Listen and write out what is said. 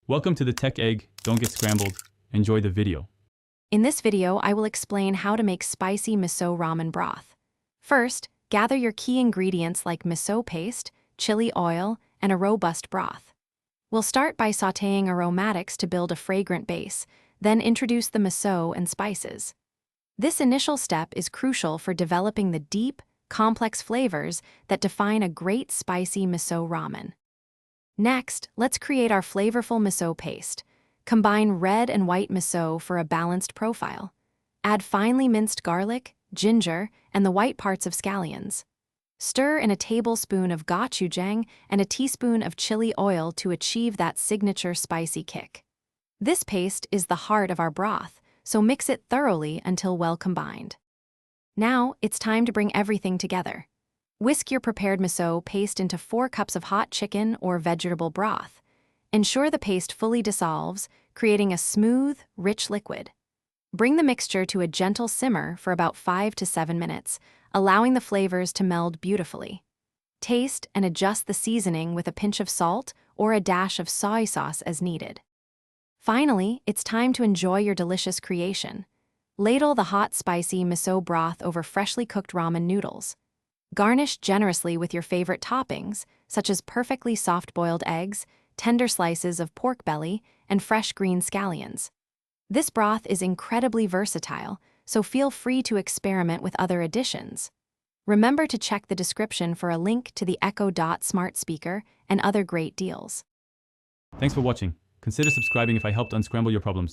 Welcome to the Tech Egg. Don't get scrambled. Enjoy the video. In this video, I will explain how to make spicy miso ramen broth. First, gather your key ingredients like miso paste, chili oil, and a robust broth. We'll start by sautéing aromatics to build a fragrant base, then introduce the miso and spices. This initial step is crucial for developing the deep, complex flavors that define a great spicy miso ramen. Next, let's create our flavorful miso paste. Combine red and white miso for a balanced profile. Add finely minced garlic, ginger, and the white parts of scallions. Stir in a tablespoon of gochujang and a teaspoon of chili oil to achieve that signature spicy kick. This paste is the heart of our broth, so mix it thoroughly until well combined. Now, it's time to bring everything together. Whisk your prepared miso paste into 4 cups of hot chicken or vegetable broth. Ensure the paste fully dissolves, creating a smooth, rich liquid. Bring the mixture to a gentle simmer for about 5 to 7 minutes, allowing the flavors to meld beautifully. Taste and adjust the seasoning with a pinch of salt or a dash of soy sauce as needed. Finally, it's time to enjoy your delicious creation. Ladle the hot, spicy miso broth over freshly cooked ramen noodles. Garnish generously with your favorite toppings, such as perfectly soft-boiled eggs, tender slices of pork belly, and fresh green scallions. This broth is incredibly versatile, so feel free to experiment with other additions. Remember to check the description for a link to the Echo Dot smart speaker and other great deals. Thanks for watching. Consider subscribing if I helped unscramble your problems.